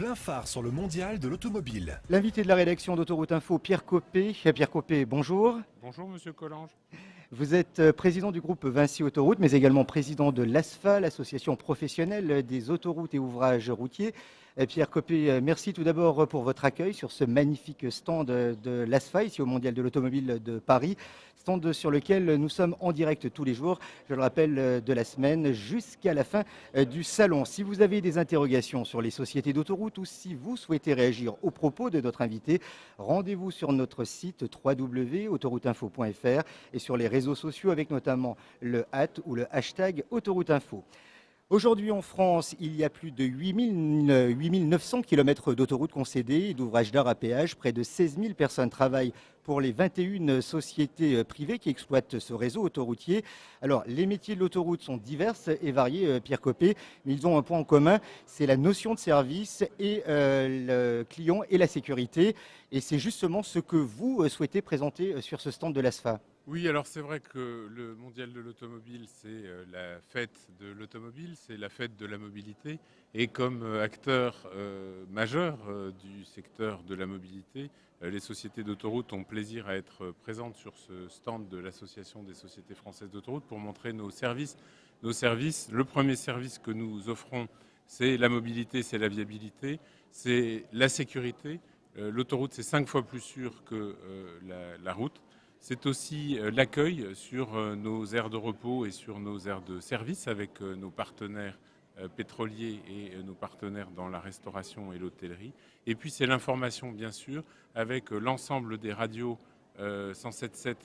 plein phare sur le mondial de l'automobile. L'invité de la rédaction d'Autoroute Info, Pierre Coppé. Pierre Coppé, bonjour. Bonjour Monsieur Collange. Vous êtes président du groupe Vinci Autoroute, mais également président de l'ASFA, l'association professionnelle des autoroutes et ouvrages routiers. Pierre Coppé, merci tout d'abord pour votre accueil sur ce magnifique stand de l'ASFA, ici au Mondial de l'Automobile de Paris. Stand sur lequel nous sommes en direct tous les jours, je le rappelle, de la semaine jusqu'à la fin du salon. Si vous avez des interrogations sur les sociétés d'autoroutes ou si vous souhaitez réagir aux propos de notre invité, rendez-vous sur notre site www.autorouteinfo.fr et sur les réseaux sociaux avec notamment le @ ou le hashtag autorouteinfo. Aujourd'hui en France, il y a plus de 8 900 km d'autoroutes concédées et d'ouvrages d'art à péage. Près de 16 000 personnes travaillent pour les 21 sociétés privées qui exploitent ce réseau autoroutier. Alors, les métiers de l'autoroute sont divers et variés, Pierre Coppé, mais ils ont un point en commun, c'est la notion de service et le client et la sécurité. Et c'est justement ce que vous souhaitez présenter sur ce stand de l'ASFA. Oui, alors c'est vrai que le Mondial de l'Automobile, c'est la fête de l'automobile, c'est la fête de la mobilité. Et comme acteur majeur du secteur de la mobilité, les sociétés d'autoroutes ont plaisir à être présentes sur ce stand de l'Association des sociétés françaises d'autoroutes pour montrer nos services. Nos services, le premier service que nous offrons, c'est la mobilité, c'est la viabilité, c'est la sécurité. L'autoroute, c'est 5 fois plus sûr que la route. C'est aussi l'accueil sur nos aires de repos et sur nos aires de service avec nos partenaires pétroliers et nos partenaires dans la restauration et l'hôtellerie. Et puis c'est l'information bien sûr avec l'ensemble des radios 107.7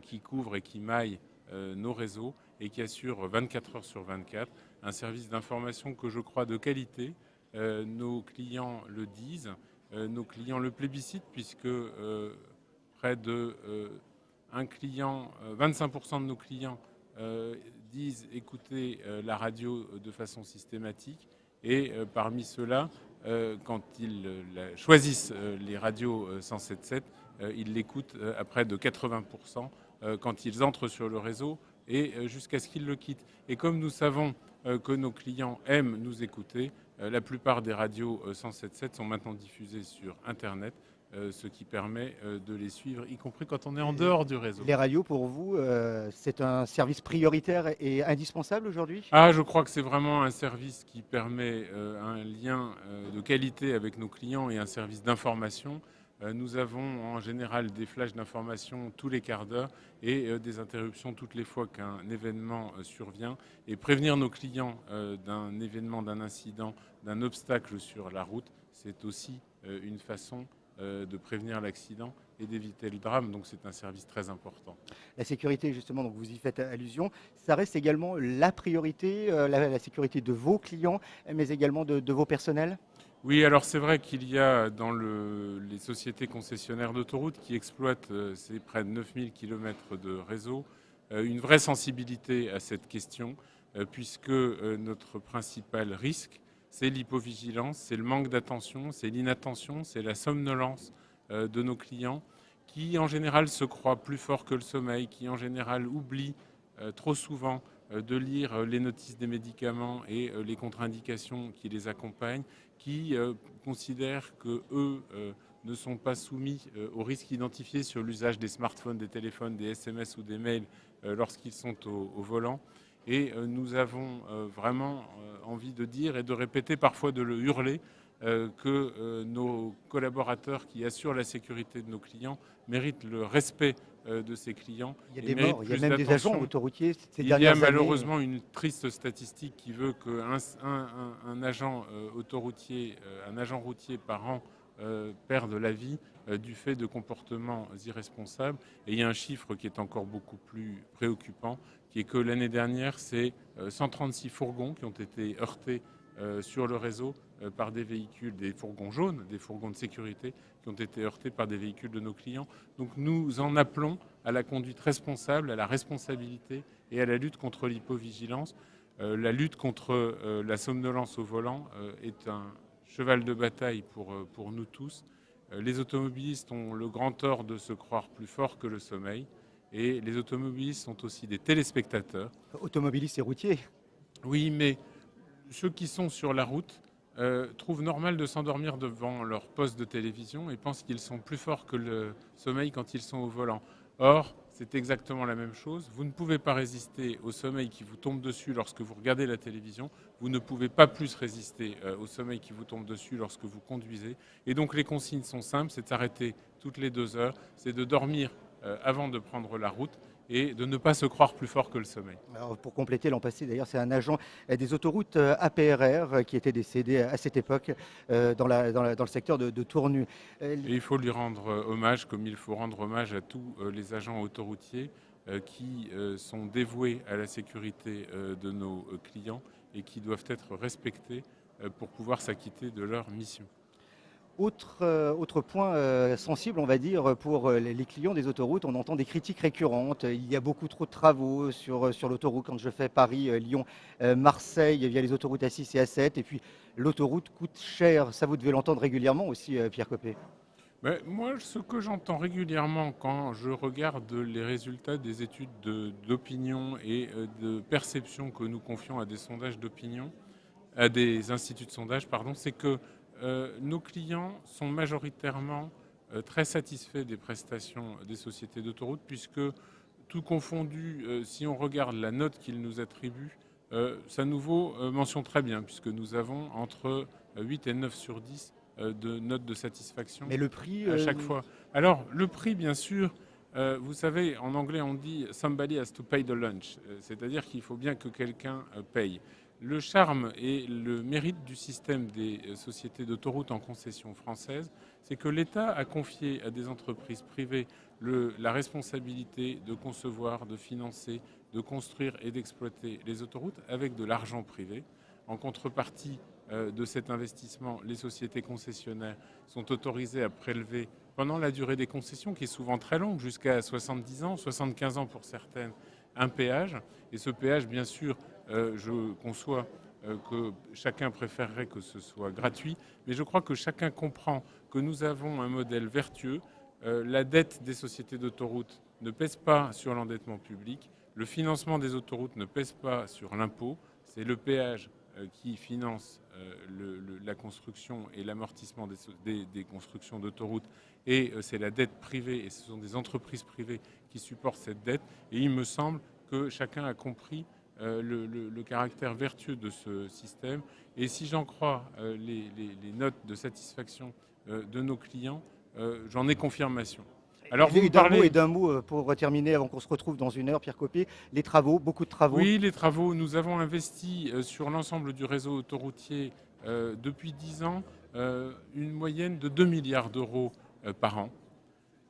qui couvrent et qui maillent nos réseaux et qui assurent 24 heures sur 24 un service d'information que je crois de qualité. Nos clients le disent, nos clients le plébiscitent puisque près de 25% de nos clients disent écouter la radio de façon systématique et parmi ceux-là, quand ils choisissent les radios 107.7, ils l'écoutent à près de 80% quand ils entrent sur le réseau et jusqu'à ce qu'ils le quittent. Et comme nous savons que nos clients aiment nous écouter, la plupart des radios 107.7 sont maintenant diffusées sur Internet, ce qui permet de les suivre, y compris quand on est en dehors du réseau. Les radios, pour vous, c'est un service prioritaire et indispensable aujourd'hui ? Ah, je crois que c'est vraiment un service qui permet un lien de qualité avec nos clients et un service d'information. Nous avons en général des flashs d'information tous les quarts d'heure et des interruptions toutes les fois qu'un événement survient. Et prévenir nos clients d'un événement, d'un incident, d'un obstacle sur la route, c'est aussi une façon de prévenir l'accident et d'éviter le drame. Donc c'est un service très important. La sécurité, justement, donc vous y faites allusion, ça reste également la priorité, la sécurité de vos clients, mais également de vos personnels ? Oui, alors c'est vrai qu'il y a dans les sociétés concessionnaires d'autoroutes qui exploitent ces près de 9000 km de réseau, une vraie sensibilité à cette question, puisque notre principal risque, c'est l'hypovigilance, c'est le manque d'attention, c'est l'inattention, c'est la somnolence de nos clients qui en général se croient plus forts que le sommeil, qui en général oublient trop souvent de lire les notices des médicaments et les contre-indications qui les accompagnent, qui considèrent qu'eux ne sont pas soumis aux risques identifiés sur l'usage des smartphones, des téléphones, des SMS ou des mails lorsqu'ils sont au volant. Et nous avons vraiment envie de dire et de répéter, parfois de le hurler, que nos collaborateurs qui assurent la sécurité de nos clients méritent le respect de ces clients. Il y a des morts, il y a même des agents autoroutiers ces dernières années. Il y a malheureusement une triste statistique qui veut qu'un agent autoroutier, un agent routier par an perde la vie du fait de comportements irresponsables. Et il y a un chiffre qui est encore beaucoup plus préoccupant, qui est que l'année dernière, c'est 136 fourgons qui ont été heurtés sur le réseau par des véhicules, des fourgons jaunes, des fourgons de sécurité qui ont été heurtés par des véhicules de nos clients. Donc nous en appelons à la conduite responsable, à la responsabilité et à la lutte contre l'hypovigilance. La lutte contre la somnolence au volant est un cheval de bataille pour nous tous. Les automobilistes ont le grand tort de se croire plus forts que le sommeil. Et les automobilistes sont aussi des téléspectateurs. Automobilistes et routiers. Oui, mais ceux qui sont sur la route trouvent normal de s'endormir devant leur poste de télévision et pensent qu'ils sont plus forts que le sommeil quand ils sont au volant. Or, c'est exactement la même chose. Vous ne pouvez pas résister au sommeil qui vous tombe dessus lorsque vous regardez la télévision. Vous ne pouvez pas plus résister au sommeil qui vous tombe dessus lorsque vous conduisez. Et donc les consignes sont simples, c'est de s'arrêter toutes les 2 heures, c'est de dormir avant de prendre la route et de ne pas se croire plus fort que le sommeil. Alors, pour compléter, l'an passé, d'ailleurs, c'est un agent des autoroutes APRR qui était décédé à cette époque dans le secteur de Tournu. Et il faut lui rendre hommage, comme il faut rendre hommage à tous les agents autoroutiers qui sont dévoués à la sécurité de nos clients et qui doivent être respectés pour pouvoir s'acquitter de leur mission. Autre point sensible, on va dire, pour les clients des autoroutes, on entend des critiques récurrentes. Il y a beaucoup trop de travaux sur l'autoroute. Quand je fais Paris, Lyon, Marseille, via les autoroutes A6 et A7. Et puis, l'autoroute coûte cher. Ça, vous devez l'entendre régulièrement aussi, Pierre Coppée. Ben, moi, ce que j'entends régulièrement quand je regarde les résultats des études d'opinion et de perception que nous confions à des sondages d'opinion, à des instituts de sondage, pardon, c'est que nos clients sont majoritairement très satisfaits des prestations des sociétés d'autoroutes, puisque tout confondu, si on regarde la note qu'ils nous attribuent, ça nous vaut mention très bien, puisque nous avons entre 8 et 9 sur 10 de notes de satisfaction. Mais le prix à chaque fois. Alors, le prix, bien sûr, vous savez, en anglais, on dit « somebody has to pay the lunch », c'est-à-dire qu'il faut bien que quelqu'un paye. Le charme et le mérite du système des sociétés d'autoroutes en concession française, c'est que l'État a confié à des entreprises privées la responsabilité de concevoir, de financer, de construire et d'exploiter les autoroutes avec de l'argent privé. En contrepartie de cet investissement, les sociétés concessionnaires sont autorisées à prélever pendant la durée des concessions, qui est souvent très longue, jusqu'à 70 ans, 75 ans pour certaines, un péage. Et ce péage, bien sûr, je conçois que chacun préférerait que ce soit gratuit, mais je crois que chacun comprend que nous avons un modèle vertueux. La dette des sociétés d'autoroutes ne pèse pas sur l'endettement public, le financement des autoroutes ne pèse pas sur l'impôt, c'est le péage qui finance la construction et l'amortissement des constructions d'autoroutes, et c'est la dette privée, et ce sont des entreprises privées qui supportent cette dette, et il me semble que chacun a compris le caractère vertueux de ce système. Et si j'en crois les notes de satisfaction de nos clients, j'en ai confirmation. Alors, d'un mot pour terminer, avant qu'on se retrouve dans 1 heure, Pierre Coppée, les travaux, beaucoup de travaux. Oui, les travaux. Nous avons investi sur l'ensemble du réseau autoroutier depuis 10 ans une moyenne de 2 milliards d'euros par an.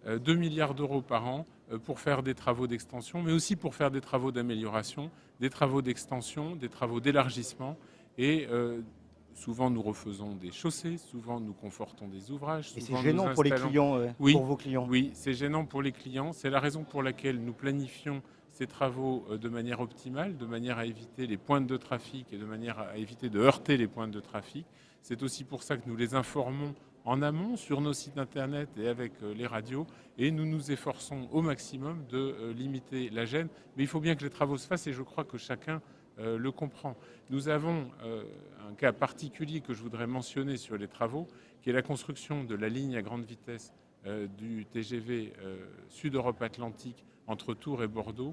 2 milliards d'euros par an pour faire des travaux d'extension, mais aussi pour faire des travaux d'amélioration, des travaux d'extension, des travaux d'élargissement. Et souvent, nous refaisons des chaussées, souvent, nous confortons des ouvrages. Et c'est gênant pour les clients, oui, pour vos clients. Oui, c'est gênant pour les clients. C'est la raison pour laquelle nous planifions ces travaux de manière optimale, de manière à éviter les pointes de trafic et de manière à éviter de heurter les pointes de trafic. C'est aussi pour ça que nous les informons en amont sur nos sites internet et avec les radios, et nous nous efforçons au maximum de limiter la gêne. Mais il faut bien que les travaux se fassent, et je crois que chacun le comprend. Nous avons un cas particulier que je voudrais mentionner sur les travaux, qui est la construction de la ligne à grande vitesse du TGV Sud-Europe Atlantique entre Tours et Bordeaux.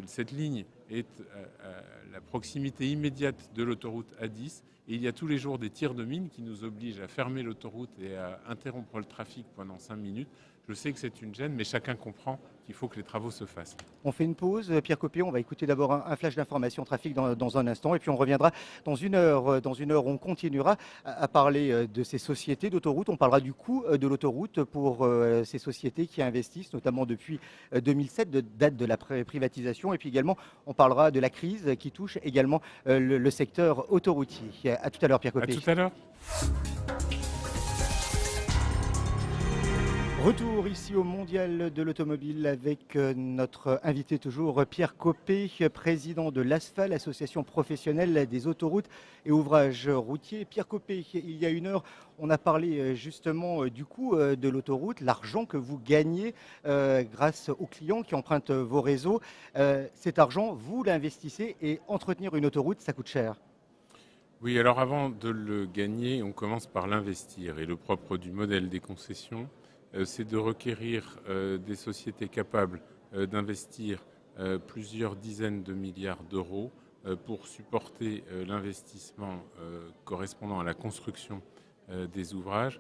Cette ligne est à la proximité immédiate de l'autoroute A10, et il y a tous les jours des tirs de mine qui nous obligent à fermer l'autoroute et à interrompre le trafic pendant 5 minutes. Je sais que c'est une gêne, mais chacun comprend qu'il faut que les travaux se fassent. On fait une pause, Pierre Coppée, on va écouter d'abord un flash d'information trafic dans un instant, et puis on reviendra dans 1 heure. Dans 1 heure, on continuera à parler de ces sociétés d'autoroutes. On parlera du coût de l'autoroute pour ces sociétés qui investissent, notamment depuis 2007, date de la privatisation, et puis également on parlera de la crise qui touche également le secteur autoroutier. À tout à l'heure, Pierre Coppée. À tout à l'heure. Retour ici au Mondial de l'Automobile avec notre invité toujours, Pierre Coppée, président de l'ASFA, l'association professionnelle des autoroutes et ouvrages routiers. Pierre Coppée, il y a 1 heure, on a parlé justement du coût de l'autoroute, l'argent que vous gagnez grâce aux clients qui empruntent vos réseaux. Cet argent, vous l'investissez, et entretenir une autoroute, ça coûte cher. Oui, alors avant de le gagner, on commence par l'investir. Et le propre du modèle des concessions, c'est de requérir des sociétés capables d'investir plusieurs dizaines de milliards d'euros pour supporter l'investissement correspondant à la construction des ouvrages,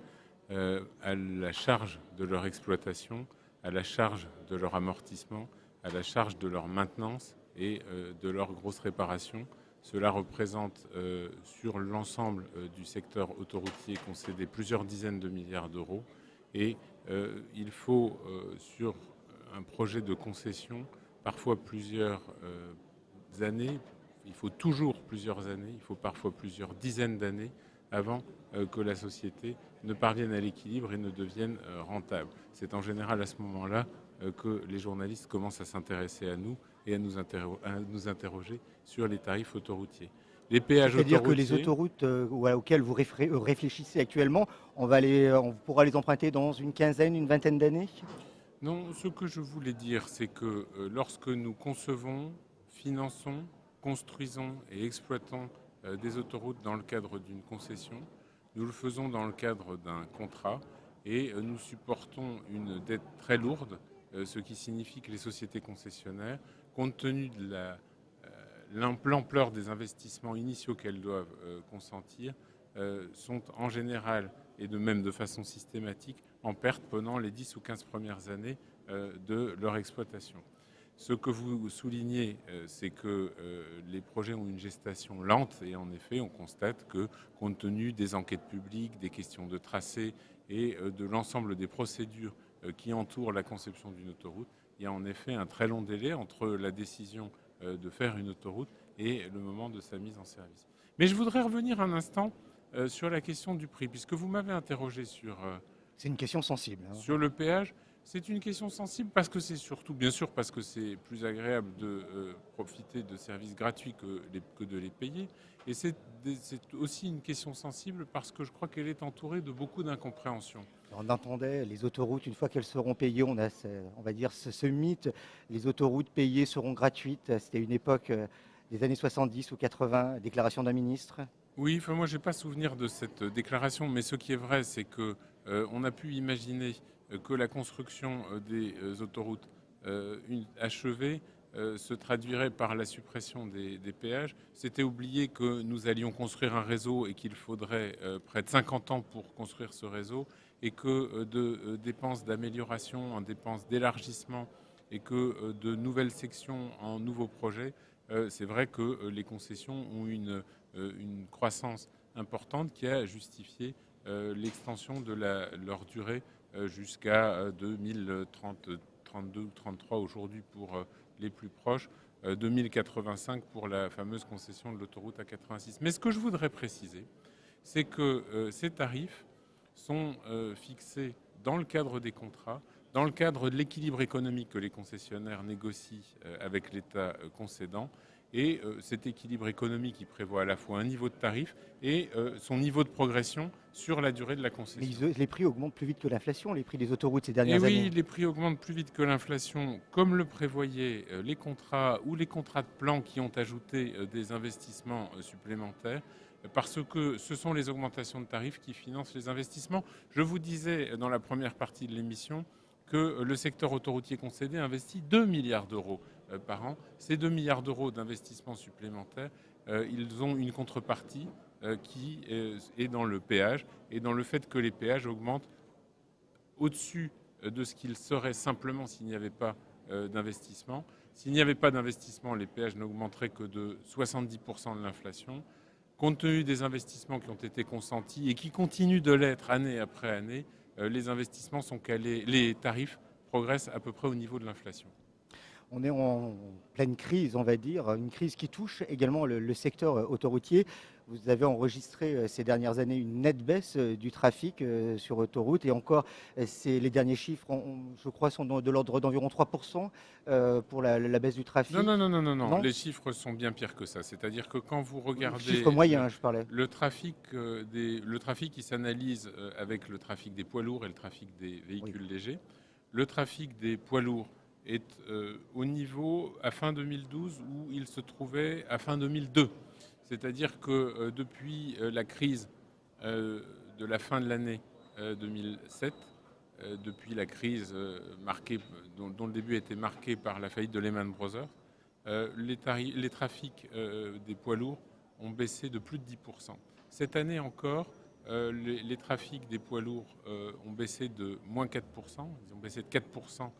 à la charge de leur exploitation, à la charge de leur amortissement, à la charge de leur maintenance et de leur grosse réparation. Cela représente sur l'ensemble du secteur autoroutier concédé plusieurs dizaines de milliards d'euros et il faut sur un projet de concession parfois plusieurs années, il faut toujours plusieurs années, il faut parfois plusieurs dizaines d'années avant que la société ne parvienne à l'équilibre et ne devienne rentable. C'est en général à ce moment-là que les journalistes commencent à s'intéresser à nous et à nous interroger sur les tarifs autoroutiers. Les péages C'est-à-dire que les autoroutiers, autoroutes auxquelles vous réfléchissez actuellement, on pourra les emprunter dans une quinzaine, une vingtaine d'années? non, ce que je voulais dire, c'est que lorsque nous concevons, finançons, construisons et exploitons des autoroutes dans le cadre d'une concession, nous le faisons dans le cadre d'un contrat et nous supportons une dette très lourde, ce qui signifie que les sociétés concessionnaires, compte tenu de l'ampleur des investissements initiaux qu'elles doivent consentir, sont en général, et de même de façon systématique, en perte pendant les 10 ou 15 premières années de leur exploitation. Ce que vous soulignez, c'est que les projets ont une gestation lente et en effet, on constate que compte tenu des enquêtes publiques, des questions de tracé et de l'ensemble des procédures qui entourent la conception d'une autoroute, il y a en effet un très long délai entre la décision de faire une autoroute et le moment de sa mise en service. Mais je voudrais revenir un instant sur la question du prix, puisque vous m'avez interrogé C'est une question sensible, hein. sur le péage. C'est une question sensible parce que c'est surtout, bien sûr, parce que c'est plus agréable de profiter de services gratuits que de les payer. Et c'est aussi une question sensible parce que je crois qu'elle est entourée de beaucoup d'incompréhensions. On entendait les autoroutes, une fois qu'elles seront payées, on va dire ce mythe, les autoroutes payées seront gratuites. C'était une époque des années 70 ou 80, déclaration d'un ministre. Oui, enfin moi j'ai pas souvenir de cette déclaration, mais ce qui est vrai, c'est que on a pu imaginer que la construction des autoroutes achevées se traduirait par la suppression des péages. C'était oublier que nous allions construire un réseau et qu'il faudrait près de 50 ans pour construire ce réseau et que de dépenses d'amélioration en dépenses d'élargissement et que de nouvelles sections en nouveaux projets, c'est vrai que les concessions ont une croissance importante qui a justifié l'extension de leur durée jusqu'à 2030, 32 ou 33 aujourd'hui pour les plus proches, 2085 pour la fameuse concession de l'autoroute A86. Mais ce que je voudrais préciser, c'est que ces tarifs sont fixés dans le cadre des contrats, dans le cadre de l'équilibre économique que les concessionnaires négocient avec l'État concédant. Et cet équilibre économique, il prévoit à la fois un niveau de tarif et son niveau de progression sur la durée de la concession. Mais les prix augmentent plus vite que l'inflation, les prix des autoroutes ces Et dernières oui, années. les prix augmentent plus vite que l'inflation, comme le prévoyaient les contrats ou les contrats de plan qui ont ajouté des investissements supplémentaires, parce que ce sont les augmentations de tarifs qui financent les investissements. Je vous disais dans la première partie de l'émission que le secteur autoroutier concédé investit 2 milliards d'euros par an. Ces 2 milliards d'euros d'investissements supplémentaires, ils ont une contrepartie qui est dans le péage et dans le fait que les péages augmentent au-dessus de ce qu'il serait simplement s'il n'y avait pas d'investissement. S'il n'y avait pas d'investissement, les péages n'augmenteraient que de 70% de l'inflation. Compte tenu des investissements qui ont été consentis et qui continuent de l'être année après année, les investissements sont calés, les tarifs progressent à peu près au niveau de l'inflation. On est en pleine crise, on va dire, une crise qui touche également le secteur autoroutier. Vous avez enregistré ces dernières années une nette baisse du trafic sur autoroute et encore, les derniers chiffres, je crois, sont de l'ordre d'environ 3% pour la baisse du trafic. Non, non, non, non, non, non, Non. les chiffres sont bien pires que ça. C'est-à-dire que quand vous regardez Chiffre moyen, je parlais. le trafic qui s'analyse avec le trafic des poids lourds et le trafic des véhicules légers, le trafic des poids lourds est au niveau à fin 2012 où il se trouvait à fin 2002. C'est-à-dire que depuis la crise de la fin de l'année 2007, depuis la crise dont le début a été marqué par la faillite de Lehman Brothers, les trafics des poids lourds ont baissé de plus de 10%. Cette année encore, les trafics des poids lourds ont baissé de moins 4%. Ils ont baissé de 4%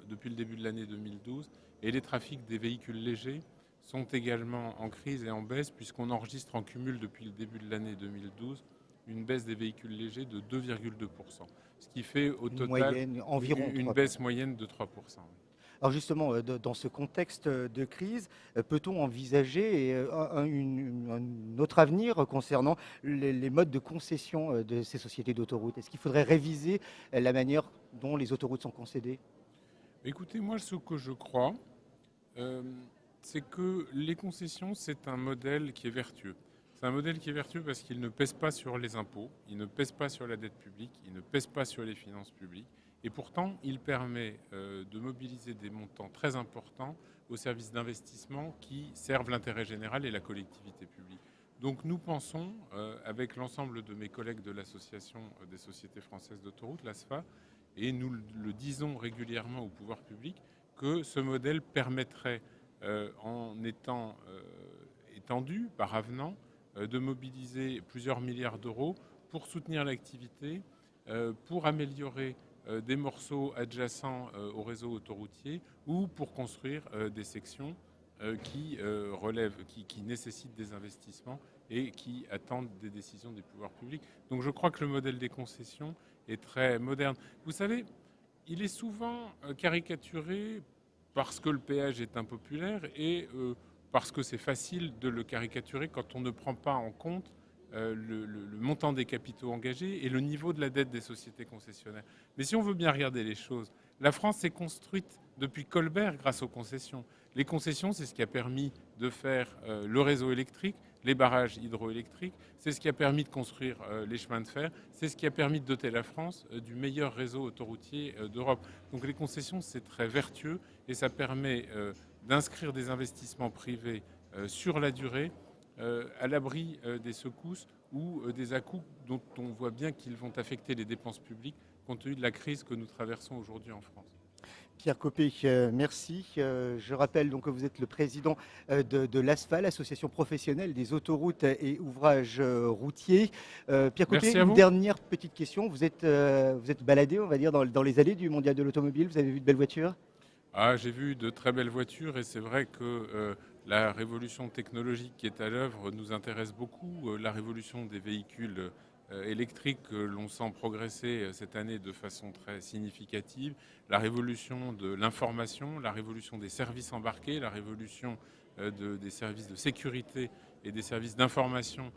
depuis le début de l'année 2012. Et les trafics des véhicules légers sont également en crise et en baisse, puisqu'on enregistre en cumul depuis le début de l'année 2012 une baisse des véhicules légers de 2,2%. Ce qui fait au total une baisse moyenne de 3%. Alors justement, dans ce contexte de crise, peut-on envisager un autre avenir concernant les modes de concession de ces sociétés d'autoroutes? Est-ce qu'il faudrait réviser la manière dont les autoroutes sont concédées? Écoutez, moi, ce que je crois, c'est que les concessions, c'est un modèle qui est vertueux. C'est un modèle qui est vertueux parce qu'il ne pèse pas sur les impôts, il ne pèse pas sur la dette publique, il ne pèse pas sur les finances publiques. Et pourtant, il permet de mobiliser des montants très importants au service d'investissement qui servent l'intérêt général et la collectivité publique. Donc nous pensons, avec l'ensemble de mes collègues de l'Association des sociétés françaises d'autoroutes, l'ASFA, et nous le disons régulièrement au pouvoir public, que ce modèle permettrait, en étant étendu par avenant, de mobiliser plusieurs milliards d'euros pour soutenir l'activité, pour améliorer des morceaux adjacents au réseau autoroutier ou pour construire des sections qui nécessitent des investissements et qui attendent des décisions des pouvoirs publics. Donc je crois que le modèle des concessions est très moderne. Vous savez, il est souvent caricaturé parce que le péage est impopulaire et parce que c'est facile de le caricaturer quand on ne prend pas en compte le montant des capitaux engagés et le niveau de la dette des sociétés concessionnaires. Mais si on veut bien regarder les choses, la France s'est construite depuis Colbert grâce aux concessions. Les concessions, c'est ce qui a permis de faire le réseau électrique, les barrages hydroélectriques, c'est ce qui a permis de construire les chemins de fer, c'est ce qui a permis de doter la France du meilleur réseau autoroutier d'Europe. Donc les concessions, c'est très vertueux et ça permet d'inscrire des investissements privés sur la durée, à l'abri des secousses ou des à-coups dont on voit bien qu'ils vont affecter les dépenses publiques compte tenu de la crise que nous traversons aujourd'hui en France. Pierre Copé, merci. Je rappelle donc que vous êtes le président de l'ASFA, l'association professionnelle des autoroutes et ouvrages routiers. Pierre Copé, une dernière petite question. Vous êtes baladé, on va dire, dans les allées du Mondial de l'automobile. Vous avez vu de belles voitures? J'ai vu de très belles voitures et c'est vrai que la révolution technologique qui est à l'œuvre nous intéresse beaucoup. La révolution des véhicules électriques, l'on sent progresser cette année de façon très significative. La révolution de l'information, la révolution des services embarqués, la révolution des services de sécurité et des services d'information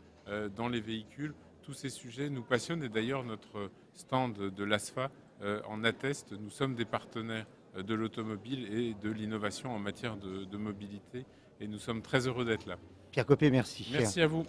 dans les véhicules. Tous ces sujets nous passionnent et d'ailleurs notre stand de l'ASFA en atteste. Nous sommes des partenaires de l'automobile et de l'innovation en matière de mobilité et nous sommes très heureux d'être là. Pierre Copé, merci. Merci à vous.